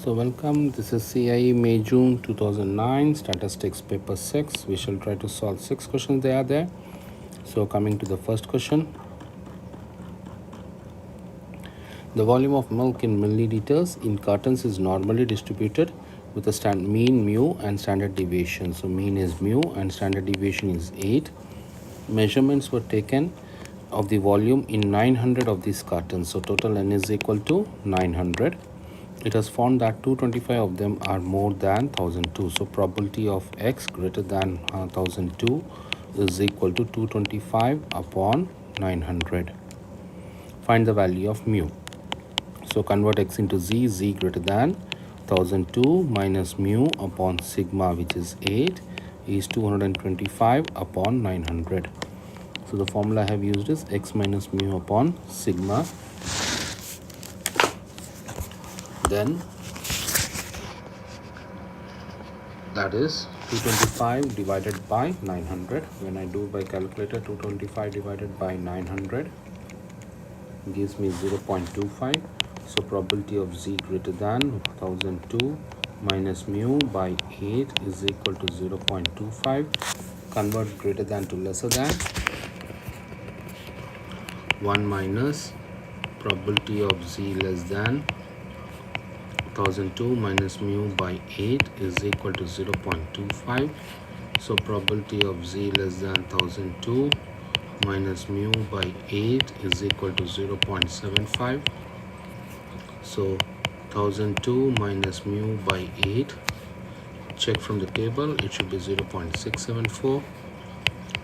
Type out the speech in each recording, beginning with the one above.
So welcome, this is CIE May June 2009 Statistics Paper 6. We shall try to solve 6 questions there. So coming to the first question. The volume of milk in milliliters in cartons is normally distributed with a mean mu and standard deviation. So mean is mu and standard deviation is 8. Measurements were taken of the volume in 900 of these cartons. So total N is equal to 900. It has found that 225 of them are more than 1002. So probability of X greater than 1002 is equal to 225 upon 900. Find the value of mu. So convert X into Z greater than 1002 minus mu upon sigma, which is 8, is 225 upon 900. So the formula I have used is X minus mu upon sigma. Then that is 225 divided by 900. When I do by calculator, 225 divided by 900 gives me 0.25. So probability of Z greater than 1002 minus mu by 8 is equal to 0.25. Convert greater than to lesser than. 1 minus probability of Z less than 1002 minus mu by 8 is equal to 0.25. So probability of Z less than 1002 minus mu by 8 is equal to 0.75. So 1002 minus mu by 8, check from the table, it should be 0.674.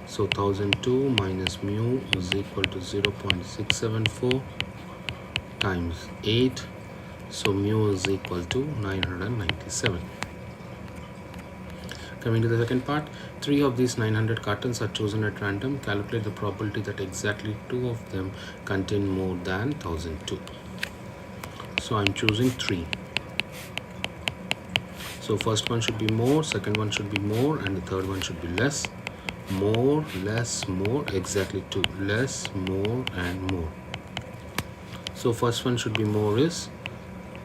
So 1002 minus mu is equal to 0.674 times 8. So mu is equal to 997. Coming to the second part, 3 of these 900 cartons are chosen at random. Calculate the probability that exactly 2 of them contain more than 1002. So I'm choosing 3. So first one should be more, second one should be more, and the third one should be less. More, less, more, exactly 2. Less, more, and more. So first one should be more is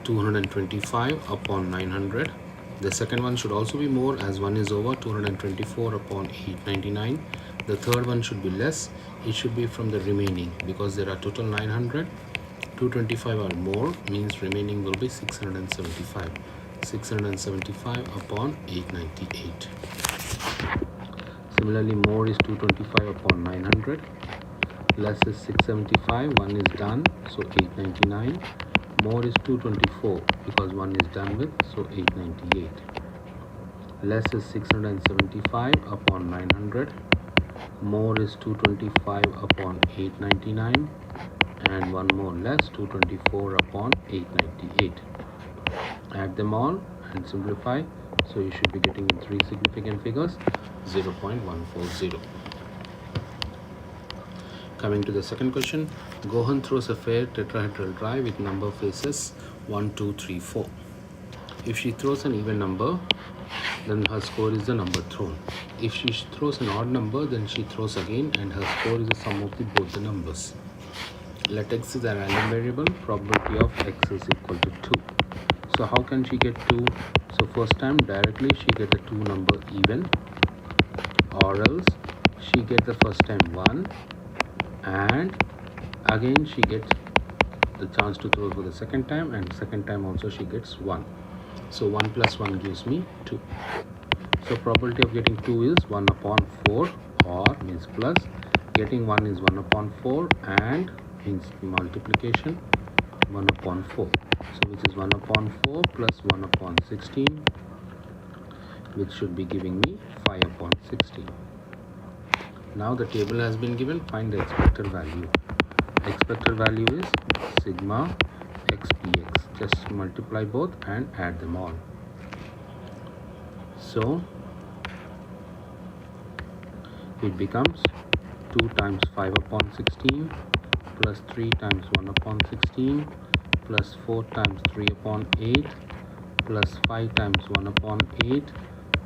225 upon 900. The second one should also be more, as 1 is over, 224 upon 899. The third one should be less. It should be from the remaining, because there are total 900. 225 or more means remaining will be 675. 675 upon 898. Similarly, more is 225 upon 900. Less is 675. 1 is done, so 899. More is 224 because 1 is done with, so 898. Less is 675 upon 900. More is 225 upon 899. And one more less, 224 upon 898. Add them all and simplify. So you should be getting 3 significant figures, 0.140. Coming to the second question, Gohan throws a fair tetrahedral die with number faces 1, 2, 3, 4. If she throws an even number, then her score is the number thrown. If she throws an odd number, then she throws again, and her score is the sum of both the numbers. Let X is a random variable. Probability of X is equal to 2. So how can she get 2? So first time directly she get a 2 number even, or else she get the first time 1, and again she gets the chance to throw for the second time, and second time also she gets 1. So 1 plus 1 gives me 2. So probability of getting 2 is 1 upon 4, or means plus. Getting 1 is 1 upon 4, and means multiplication 1 upon 4. So which is 1 upon 4 plus 1 upon 16, which should be giving me 5 upon 16. Now the table has been given. Find the expected value. Expected value is sigma xpx. Just multiply both and add them all. So it becomes 2 times 5 upon 16 plus 3 times 1 upon 16 plus 4 times 3 upon 8 plus 5 times 1 upon 8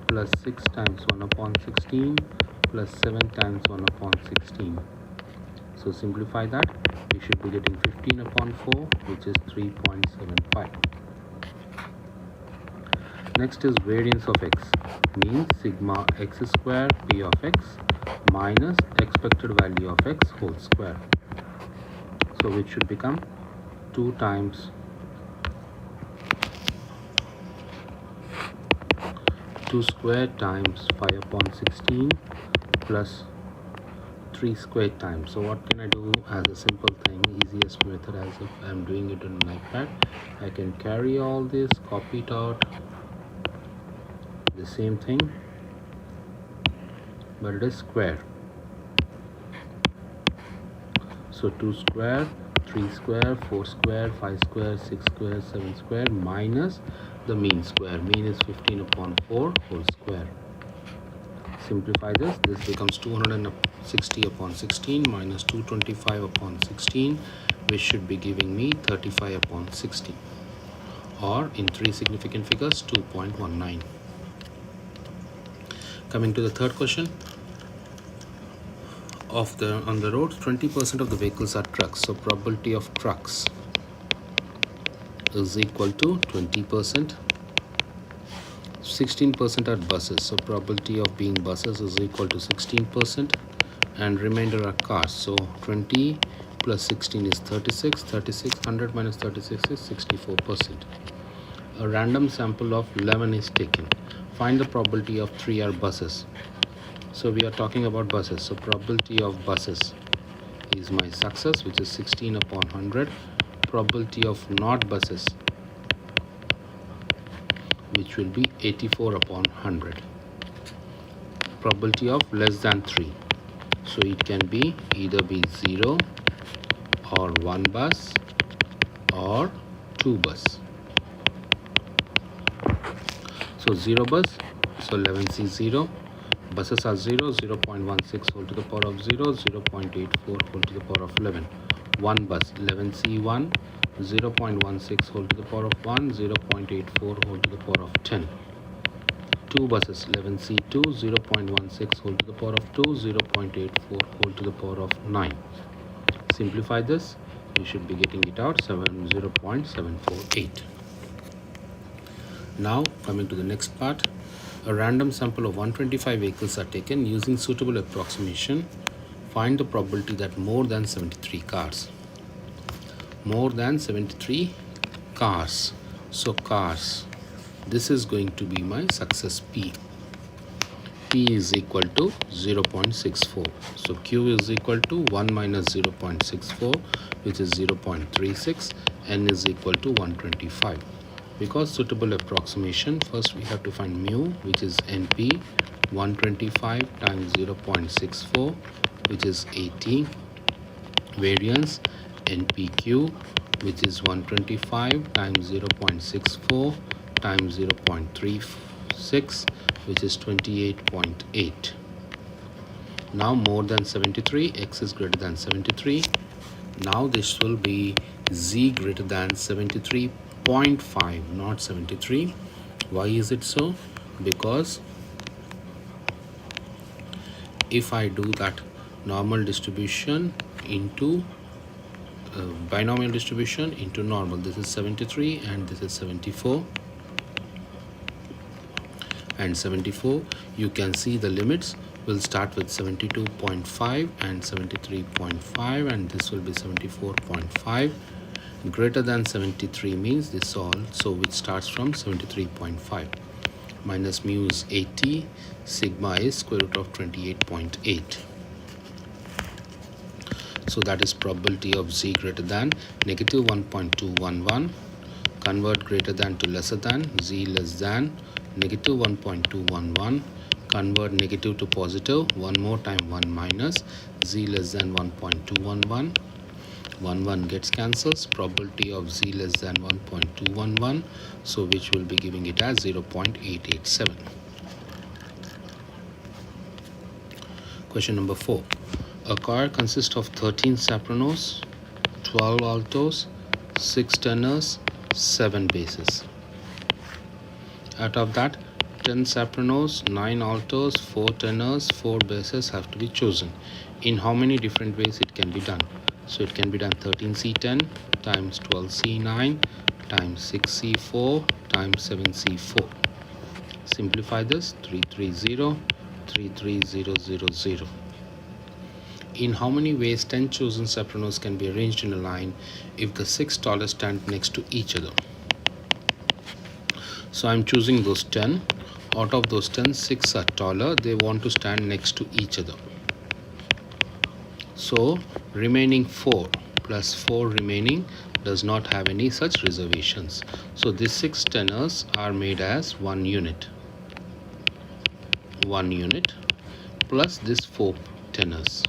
plus 6 times 1 upon 16 plus 7 times 1 upon 16. So simplify that. We should be getting 15 upon 4, which is 3.75. Next is variance of x, means sigma x square p of x minus expected value of x whole square. So which should become 2 times 2 squared times 5 upon 16 plus 3 squared times. So what can I do as a simple thing, easiest method, as if I am doing it on an iPad, I can carry all this, copy it out, the same thing, but it is square. So 2 square, 3 square, 4 square, 5 square, 6 square, 7 square minus the mean square. Mean is 15 upon 4 whole square. Simplify this. This becomes 260 upon 16 minus 225 upon 16, which should be giving me 35 upon 16, or in 3 significant figures 2.19. Coming to the third question. On the road, 20% of the vehicles are trucks. So probability of trucks is equal to 20%. 16% are buses. So probability of being buses is equal to 16%, and remainder are cars. So 20 plus 16 is 36. 100 minus 36 is 64%. A random sample of 11 is taken. Find the probability of 3 are buses. So we are talking about buses. So probability of buses is my success, which is 16 upon 100. Probability of not buses, which will be 84 upon 100. Probability of less than 3. So it can be either be 0 or 1 bus or 2 bus. So 0 bus, so 11C 0. Buses are 0, 0.16 whole to the power of 0, 0.84 whole to the power of 11. 1 bus, 11C 1, 0.16 whole to the power of 1, 0.84 whole to the power of 10. 2 buses, 11C 2, 0.16 whole to the power of 2, 0.84 whole to the power of 9. Simplify this, you should be getting it out 0.748. Now coming to the next part. A random sample of 125 vehicles are taken. Using suitable approximation, find the probability that more than 73 cars. More than 73 cars. So cars, this is going to be my success P. P is equal to 0.64. So Q is equal to 1 minus 0.64, which is 0.36. N is equal to 125. Because suitable approximation, first we have to find mu, which is NP, 125 times 0.64, which is 80. Variance, NPQ, which is 125 times 0.64 times 0.36, which is 28.8. Now more than 73, x is greater than 73. Now this will be z greater than 73.5, not 73. Why is it so? Because if I do that normal distribution into binomial distribution into normal, this is 73 and this is 74 and 74, you can see the limits will start with 72.5 and 73.5, and this will be 74.5. Greater than 73 means this also, which starts from 73.5. Minus mu is 80, sigma is square root of 28.8. So that is probability of z greater than negative 1.211. Convert greater than to lesser than, z less than negative 1.211. Convert negative to positive, one more time 1 minus, z less than 1.211. 1 gets cancels, probability of z less than 1.211, so which will be giving it as 0.887. Question number 4. A car consists of 13 Sopranos, 12 Altos, 6 tenors, 7 basses. Out of that, 10 Sopranos, 9 Altos, 4 tenors, 4 basses have to be chosen. In how many different ways it can be done? So it can be done 13C10 times 12C9 times 6C4 times 7C4. Simplify this. 330, 33000. In how many ways 10 chosen sopranos can be arranged in a line if the 6 tallest stand next to each other? So I'm choosing those 10. Out of those 10, 6 are taller. They want to stand next to each other. So remaining 4 plus 4 remaining does not have any such reservations. So these 6 tenors are made as 1 unit. 1 unit plus this 4 tenors,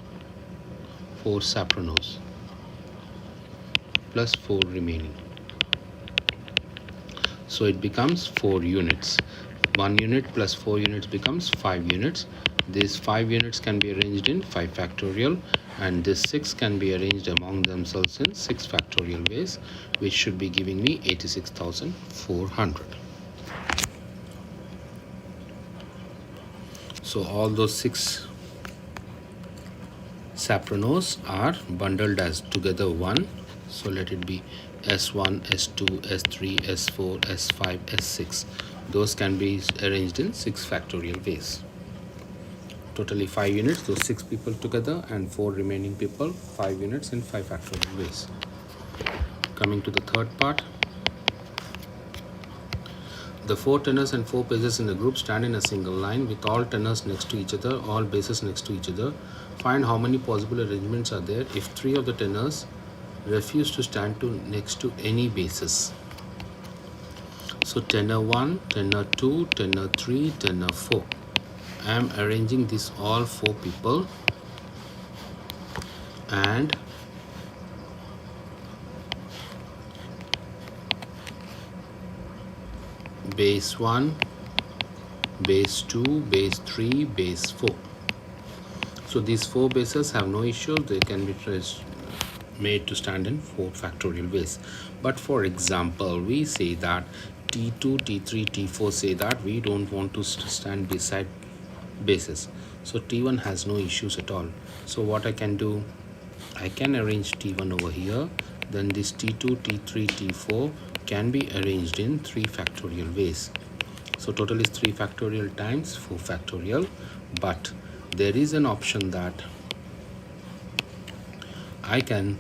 4 sopranos plus 4 remaining. So it becomes 4 units. 1 unit plus 4 units becomes 5 units. These 5 units can be arranged in 5 factorial, and this 6 can be arranged among themselves in 6 factorial ways, which should be giving me 86,400. So all those 6 sopranos are bundled as together 1. So let it be S1, S2, S3, S4, S5, S6. Those can be arranged in 6 factorial ways. Totally 5 units, those 6 people together, and 4 remaining people, 5 units in 5 factorial ways. Coming to the third part. The 4 tenors and 4 basses in the group stand in a single line with all tenors next to each other, all basses next to each other. Find how many possible arrangements are there if 3 of the tenors refuse to stand next to any basses. So tenor 1, tenor 2, tenor 3, tenor 4. I am arranging this all 4 people, and bass 1, bass 2, bass 3, bass 4. So these 4 basses have no issue. They can be made to stand in 4 factorial ways. But for example, we say that T2, T3, T4 say that we don't want to stand beside basses. So T1 has no issues at all. So what I can do, I can arrange T1 over here. Then this T2, T3, T4 can be arranged in 3 factorial ways. So total is 3 factorial times 4 factorial. But there is an option that I can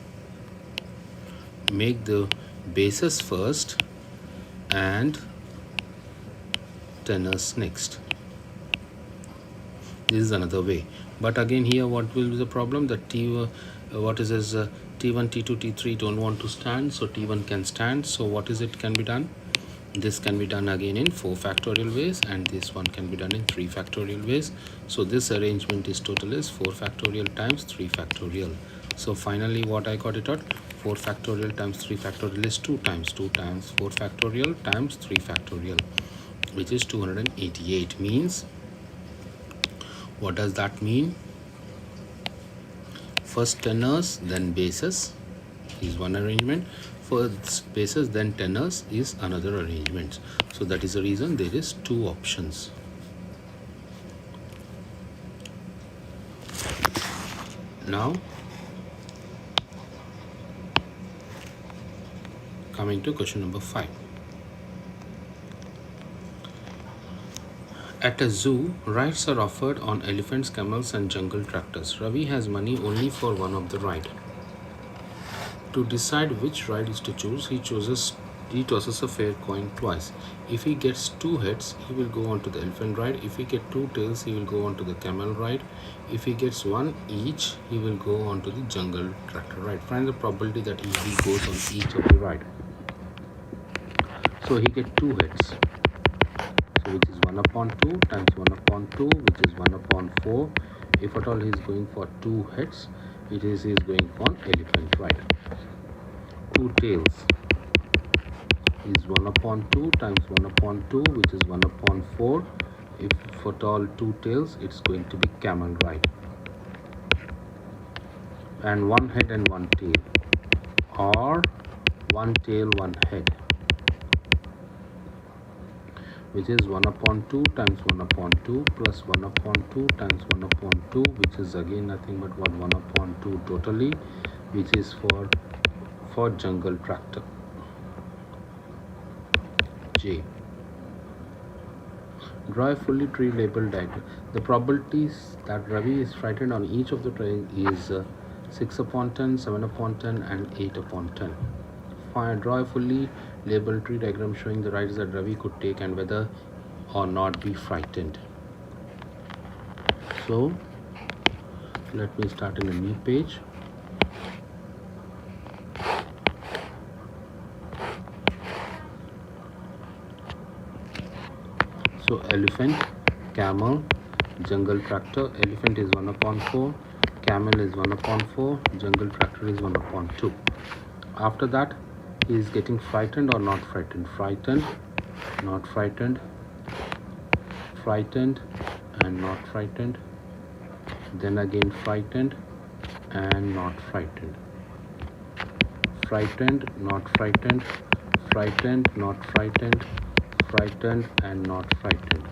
make the basses first and tenors next. This is another way. But again, here what will be the problem? That T1, T1, T2, T3 don't want to stand, so T1 can stand. So what is it can be done? This can be done again in 4 factorial ways, and this one can be done in 3 factorial ways. So this arrangement is total is 4 factorial times 3 factorial. So finally what I got it out, 4 factorial times 3 factorial is 2 times 4 factorial times 3 factorial, which is 288. Means, what does that mean? First tenors, then basses is one arrangement. First basses, then tenors is another arrangement. So that is the reason there is 2 options. Now coming to question number 5. At a zoo, rides are offered on elephants, camels and jungle tractors. Ravi has money only for one of the ride. To decide which ride is to choose, he tosses a fair coin twice. If he gets 2 heads, he will go on to the elephant ride. If he gets 2 tails, he will go on to the camel ride. If he gets 1 each, he will go on to the jungle tractor ride. Find the probability that he goes on each of the ride. So he gets 2 heads. So which is 1 upon 2 times 1 upon 2, which is 1 upon 4. If at all he is going for 2 heads, he is going on elephant ride. 2 tails is 1 upon 2 times 1 upon 2, which is 1 upon 4. If at all 2 tails, it's going to be camel ride. And 1 head and 1 tail, or 1 tail 1 head, which is 1 upon 2 times 1 upon 2 plus 1 upon 2 times 1 upon 2, which is again nothing but 1 upon 2 totally, which is for jungle tractor. J. Draw a fully tree labeled diagram. The probabilities that Ravi is frightened on each of the tree is 6 upon 10, 7 upon 10 and 8 upon 10. Draw a fully labeled tree diagram showing the rides that Ravi could take and whether or not be frightened. So let me start in a new page. So elephant, camel, jungle tractor. Elephant is 1 upon 4, camel is 1 upon 4, jungle tractor is 1 upon 2. After that, he is getting frightened or not frightened? Frightened, not frightened, frightened and not frightened, then again frightened and not frightened, frightened, not frightened, frightened, not frightened, frightened and not frightened.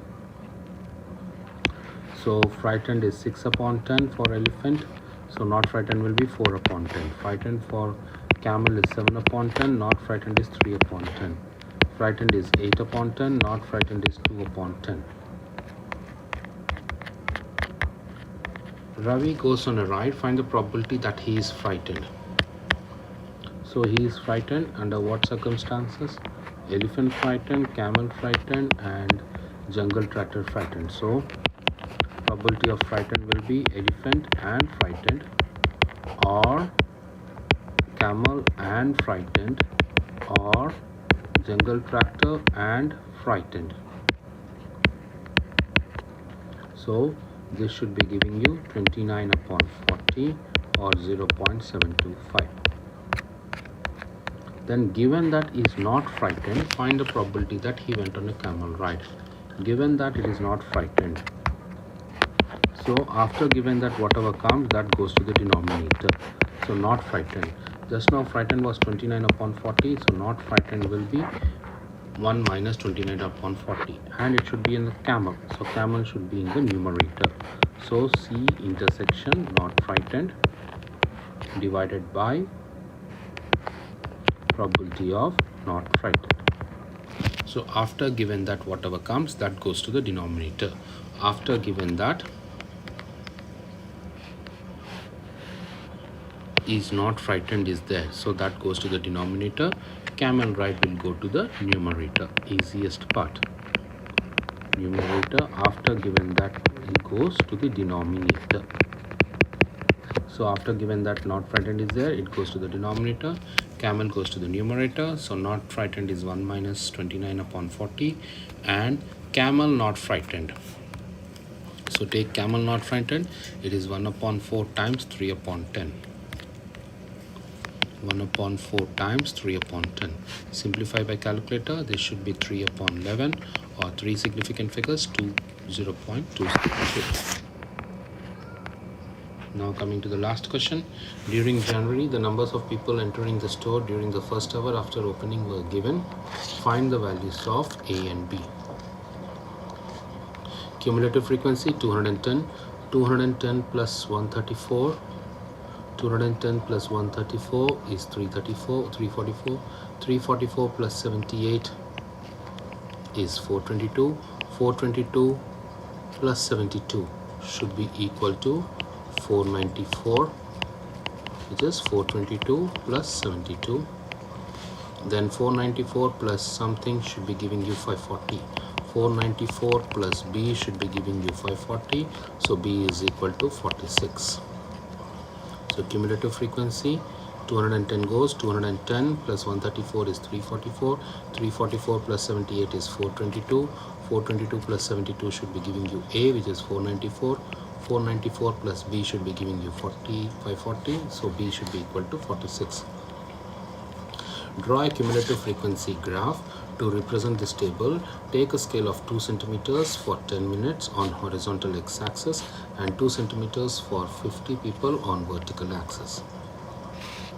So frightened is 6 upon 10 for elephant, so not frightened will be 4 upon 10. Frightened for camel is 7 upon 10, not frightened is 3 upon 10. Frightened is 8 upon 10, not frightened is 2 upon 10. Ravi goes on a ride, find the probability that he is frightened. So he is frightened under what circumstances? Elephant frightened, camel frightened and jungle tractor frightened. So probability of frightened will be elephant and frightened, or camel and frightened, or jungle tractor and frightened. So this should be giving you 29 upon 40 or 0.725. Then given that he is not frightened, find the probability that he went on a camel ride. Given that it is not frightened, so after given that whatever comes, that goes to the denominator. So not frightened. Just now frightened was 29 upon 40. So not frightened will be 1 minus 29 upon 40. And it should be in the camel. So camel should be in the numerator. So C intersection not frightened divided by probability of not frightened. So after given that whatever comes, that goes to the denominator. After given that is not frightened is there, so that goes to the denominator. Camel ride will go to the numerator, easiest part. Numerator, after given that it goes to the denominator. So after given that not frightened is there, it goes to the denominator. Camel goes to the numerator. So not frightened is 1 minus 29 upon 40 and camel not frightened. So take camel not frightened, it is 1 upon 4 times 3 upon 10. 1 upon 4 times 3 upon 10. Simplify by calculator, this should be 3 upon 11 or 3 significant figures, 0.262. Now coming to the last question. During January, the numbers of people entering the store during the first hour after opening were given. Find the values of A and B. Cumulative frequency 210. 210 plus 134. 210 plus 134 is 344. 344 plus 78 is 422. 422 plus 72 should be equal to 494, which is 422 plus 72. Then 494 plus something should be giving you 540. 494 plus B should be giving you 540. So B is equal to 46. So cumulative frequency 210 goes 210 plus 134 is 344. 344 plus 78 is 422. 422 plus 72 should be giving you A, which is 494. 494 plus B should be giving you 540. So B should be equal to 46. Draw a cumulative frequency graph. To represent this table, take a scale of 2 centimeters for 10 minutes on horizontal x-axis and 2 centimeters for 50 people on vertical axis.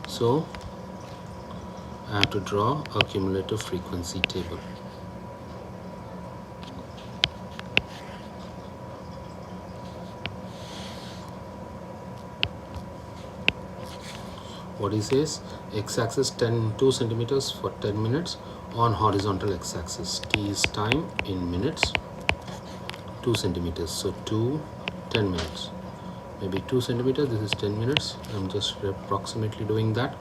So I have to draw a cumulative frequency table. What he says, x-axis 2 centimeters for 10 minutes on horizontal x-axis. T is time in minutes. 2 centimeters. So 2, 10 minutes. Maybe 2 centimeters, this is 10 minutes. I'm just approximately doing that.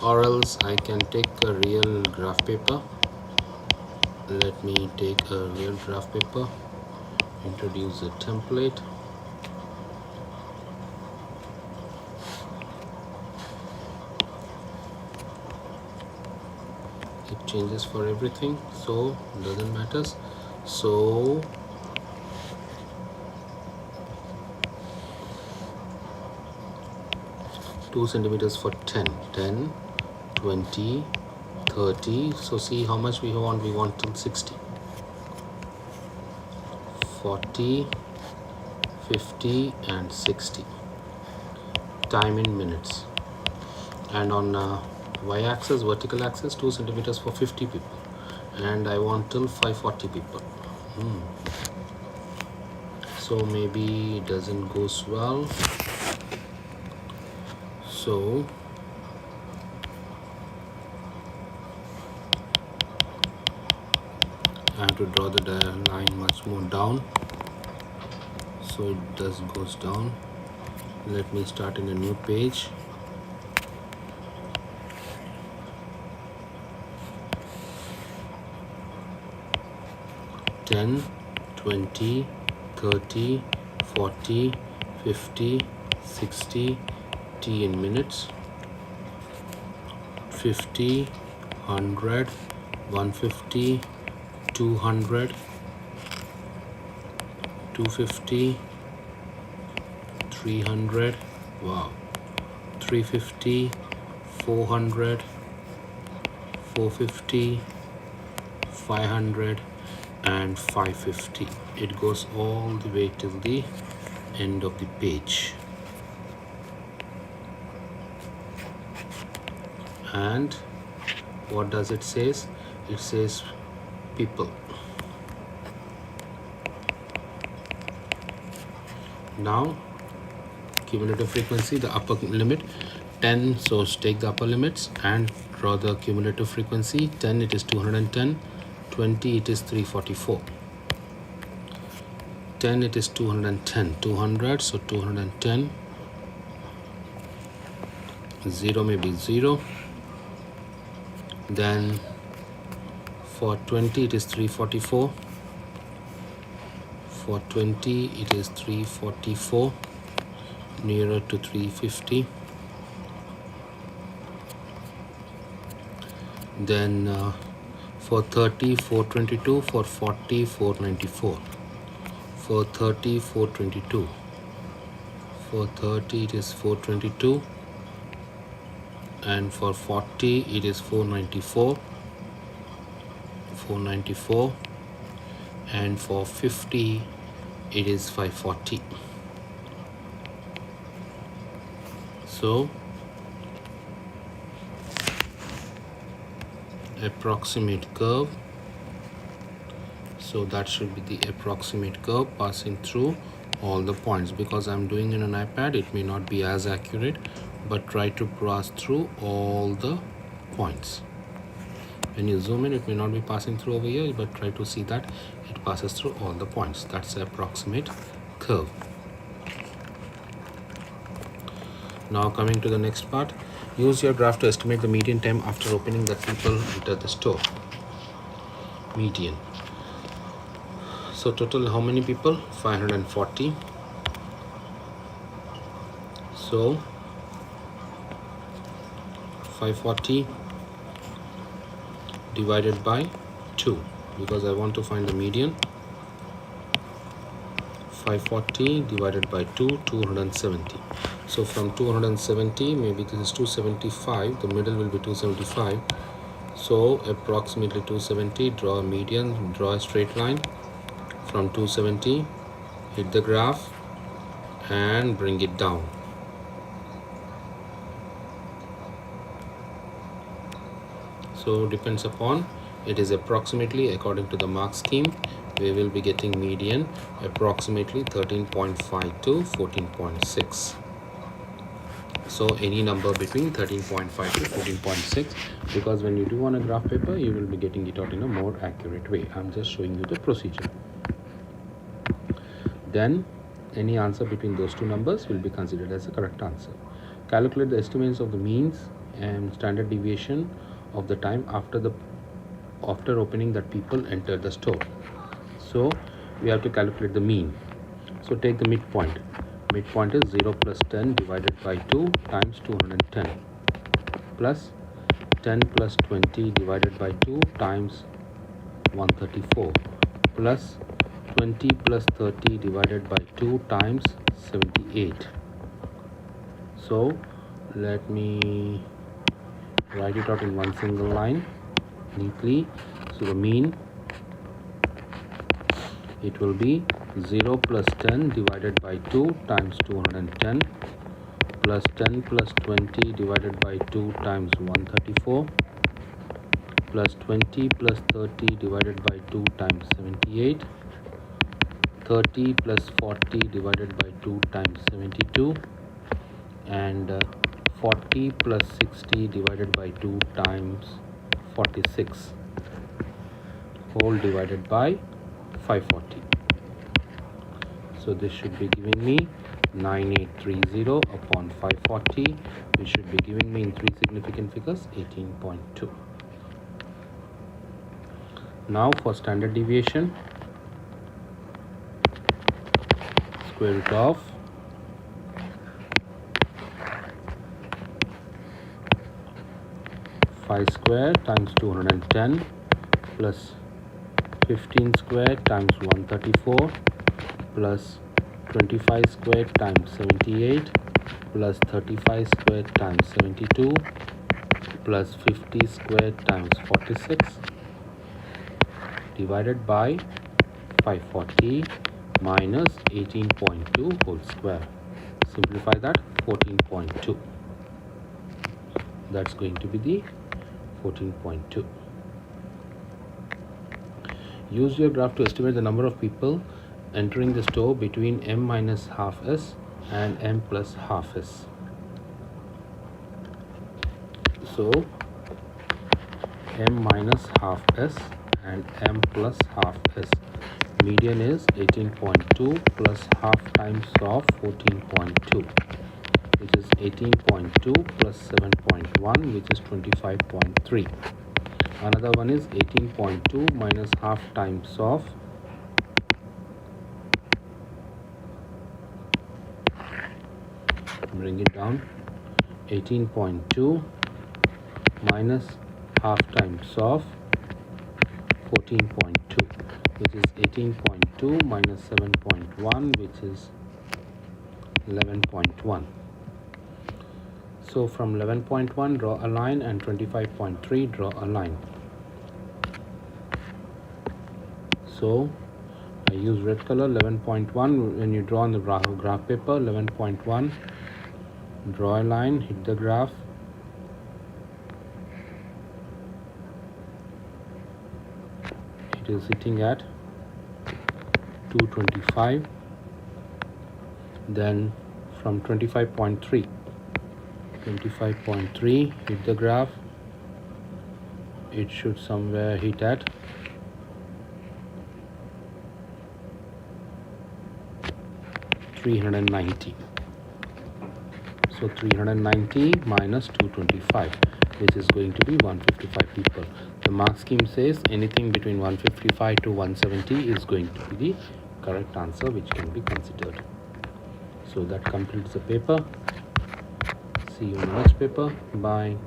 Or else I can take a real graph paper. Let me take a real graph paper, introduce a template. It changes for everything, so doesn't matter. So two centimeters for 10, 10, 20, 30. So see how much we want till 60, 40, 50 and 60. Time in minutes. And on y-axis, vertical axis, 2 centimeters for 50 people, and I want till 540 people. So maybe it doesn't go well. So I have to draw the line much more down, so it goes down. Let me start in a new page. $10, $20, $30, $40, $50, $60, T in minutes, $50, $100, $150, $200, $250, $300, wow, $350, $400, $450, $500 and $550. It goes all the way till the end of the page. And what does it says? It says people. Now cumulative frequency, the upper limit 10, so take the upper limits and draw the cumulative frequency. 10, it is 210. 20, it is 344. 10, it is 210. 200, so 210. 0 may be 0. Then for 20, it is 344. For 20, it is 344, nearer to 350. Then for 30, 422. For 40, 494. For 30, 422. For 30, it is 422. And for 40, it is 494. 494. And for 50, it is 540. So approximate curve. So that should be the approximate curve passing through all the points. Because I'm doing it on an iPad, it may not be as accurate, but try to pass through all the points. When you zoom in, it may not be passing through over here, but try to see that it passes through all the points. That's the approximate curve. Now coming to the next part, use your graph to estimate the median time after opening that people enter the store. Median. So total how many people? 540. So 540 divided by 2, because I want to find the median. 540 divided by 2, 270. So from 270, maybe this is 275, the middle will be 275. So approximately 270, draw a median, draw a straight line from 270, hit the graph and bring it down. So depends upon, it is approximately according to the mark scheme, we will be getting median approximately 13.5 to 14.6. So any number between 13.5 to 14.6, because when you do on a graph paper, you will be getting it out in a more accurate way. I'm just showing you the procedure. Then any answer between those two numbers will be considered as a correct answer. Calculate the estimates of the means and standard deviation of the time after opening that people enter the store. So we have to calculate the mean. So take the midpoint. Midpoint is 0 plus 10 divided by 2 times 210 plus 10 plus 20 divided by 2 times 134 plus 20 plus 30 divided by 2 times 78. So let me write it out in one single line neatly. So the mean, it will be 0 plus 10 divided by 2 times 210 plus 10 plus 20 divided by 2 times 134 plus 20 plus 30 divided by 2 times 78, 30 plus 40 divided by 2 times 72, and 40 plus 60 divided by 2 times 46, whole divided by 540. So this should be giving me 9830 upon 540, which should be giving me in three significant figures 18.2. Now for standard deviation, square root of five square times 210 plus 15 square times 134 plus 25 square times 78 plus 35 square times 72 plus 50 square times 46 divided by 540 minus 18.2 whole square. Simplify that, 14.2. That's going to be the 14.2. Use your graph to estimate the number of people entering the store between m minus half s and m plus half s. So m minus half s and m plus half s. Median is 18.2 plus half times of 14.2, which is 18.2 plus 7.1, which is 25.3. Another one is 18.2 minus half times of bring it down, 18.2 minus half times of 14.2, which is 18.2 minus 7.1, which is 11.1. So from 11.1 draw a line, and 25.3 draw a line. So I use red color. 11.1, when you draw on the graph paper, 11.1, draw a line, hit the graph, it is sitting at 225. Then from 25.3 hit the graph, it should somewhere hit at 390. So 390 minus 225, which is going to be 155 people. The mark scheme says anything between 155 to 170 is going to be the correct answer, which can be considered. So that completes the paper. See you in the next paper. Bye.